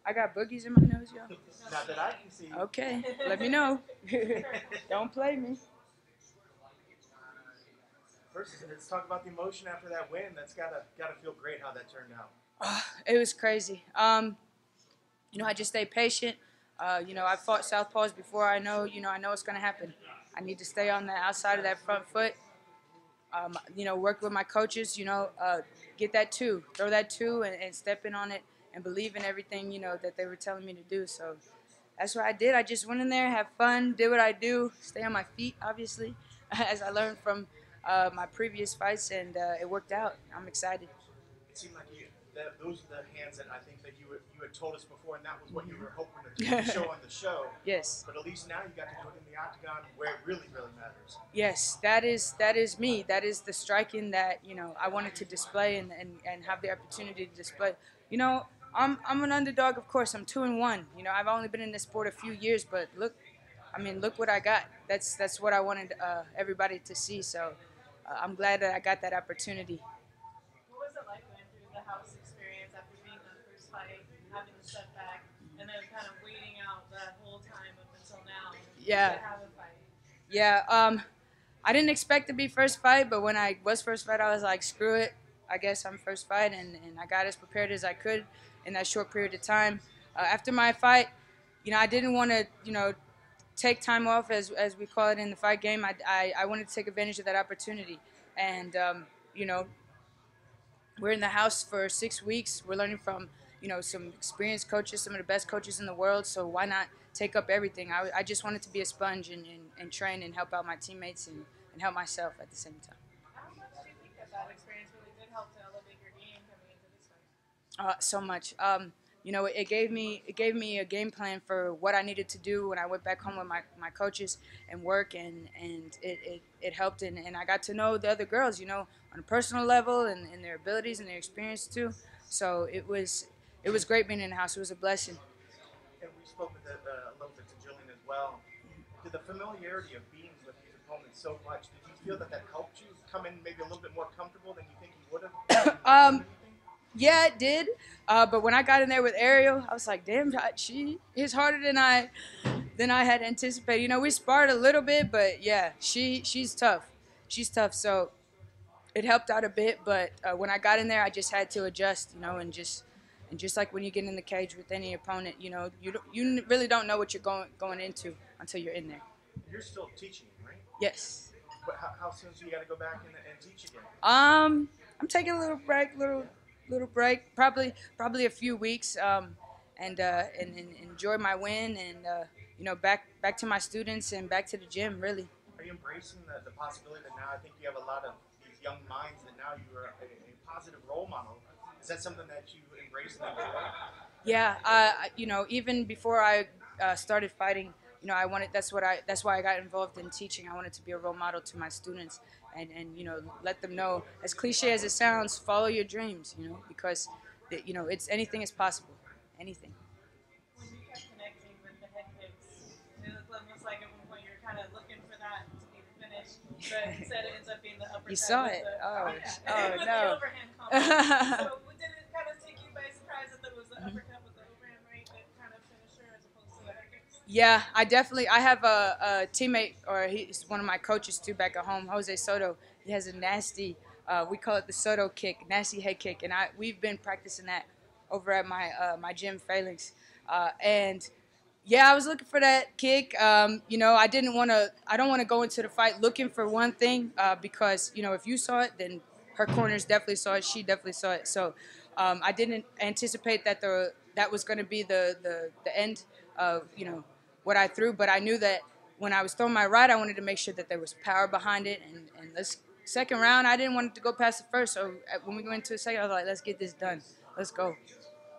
I got boogies in my nose, y'all. Not that I can see. Okay, let me know. Don't play me. First, let's talk about the emotion after that win. That's gotta feel great how that turned out. It was crazy. I just stayed patient. I fought southpaws before. I know what's gonna happen. I need to stay on the outside of that front foot. Work with my coaches. Get that two, throw that two, and step in on it and believe in everything that they were telling me to do. So that's what I did. I just went in there, have fun, did what I do, stay on my feet, obviously, as I learned from my previous fights, and it worked out. I'm excited. It seemed like those are the hands that I think that you had told us before, and that was what you were hoping to show on the show. Yes. But at least now you got to do it in the octagon where it really, really matters. Yes, that is me. That is the striking that I wanted to display and have the opportunity to display. I'm an underdog, of course. I'm 2-1. I've only been in this sport a few years, but look what I got. That's what I wanted everybody to see. So I'm glad that I got that opportunity. What was it like going through the house experience after being the first fight, having the setback, and then kind of waiting out that whole time up until now Yeah. to have a fight? Yeah. I didn't expect to be first fight, but when I was first fight, I was like, screw it. I guess I'm first fight, and I got as prepared as I could in that short period of time. After my fight, I didn't want to, take time off, as we call it in the fight game. I wanted to take advantage of that opportunity. And, we're in the house for 6 weeks. We're learning from, some experienced coaches, some of the best coaches in the world. So why not take up everything? I just wanted to be a sponge and train and help out my teammates and help myself at the same time. How much do you think that experience really did help to elevate your game coming into this fight? So much. It gave me a game plan for what I needed to do when I went back home with my coaches and work, and it helped, and I got to know the other girls, on a personal level and their abilities and their experience too. So it was great being in the house. It was a blessing. And we spoke with a little bit to Jillian as well. Did the familiarity of being with these opponents so much, did you feel that helped you come in maybe a little bit more comfortable than you think you would have? Yeah, it did. But when I got in there with Ariel, I was like, damn, she is harder than I had anticipated. We sparred a little bit, but yeah, she's tough. She's tough. So it helped out a bit. But when I got in there, I just had to adjust, and just like when you get in the cage with any opponent, you really don't know what you're going into until you're in there. You're still teaching, right? Yes. But how soon do you got to go back and teach again? I'm taking a little break, probably a few weeks, and enjoy my win, and back to my students and back to the gym. Really. Are you embracing the possibility that now I think you have a lot of these young minds that now you are a positive role model? Is that something that you embrace and enjoy? Yeah. Even before I started fighting, I wanted. That's why I got involved in teaching. I wanted to be a role model to my students, and let them know, as cliche as it sounds, follow your dreams. Because it's anything is possible, anything. When you kept connecting with the head kicks, it looked almost like at one point you were kind of looking for that to be the finish, but instead it ends up being the uppercut. You saw it. Oh no. The overhand combo. So did it kind of take you by surprise that it was the uppercut with the overhand right that kind of finished her as opposed to the head kicks? Yeah, I have a teammate, or he's one of my coaches too back at home, Jose Soto. He has a nasty, we call it the Soto kick, nasty head kick, and we've been practicing that over at my gym, Phalanx, and yeah, I was looking for that kick. I don't want to go into the fight looking for one thing, because if you saw it, then her corners definitely saw it. She definitely saw it. So I didn't anticipate that was going to be the end of what I threw, but I knew that when I was throwing my right, I wanted to make sure that there was power behind it. And this second round, I didn't want it to go past the first. So when we went into the second, I was like, let's get this done. Let's go.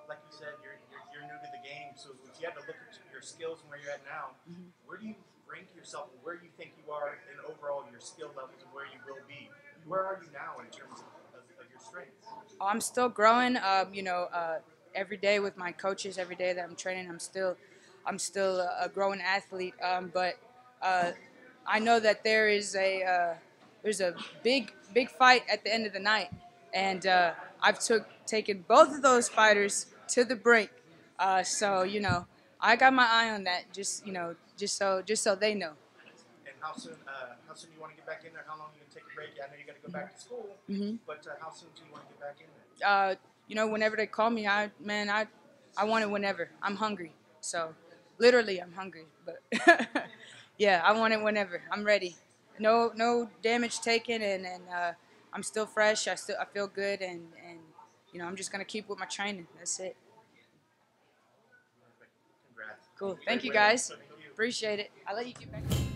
Like you said, you're new to the game, so if you had to look at your skills and where you're at now, where do you rank yourself, and where you think you are in overall your skill levels and where you will be? Where are you now in terms of your strengths? I'm still growing. Every day with my coaches, every day that I'm training, I'm still a growing athlete. But I know that there's a big fight at the end of the night, and I've taken both of those fighters to the brink So you know, I got my eye on that. Just you know, just so they know. And how soon do you want to get back in there? How long are you gonna take a break? I know you got to go back to school, but how soon do you want to get back in there? You know, whenever they call me, I want it whenever. I'm hungry. So, literally, I'm hungry. But yeah, I want it whenever. I'm ready. No damage taken, and I'm still fresh. I feel good, and you know, I'm just gonna keep with my training. That's it. Congrats. Cool. Great Thank you win. guys. Thank you. Appreciate it. I'll let you get back.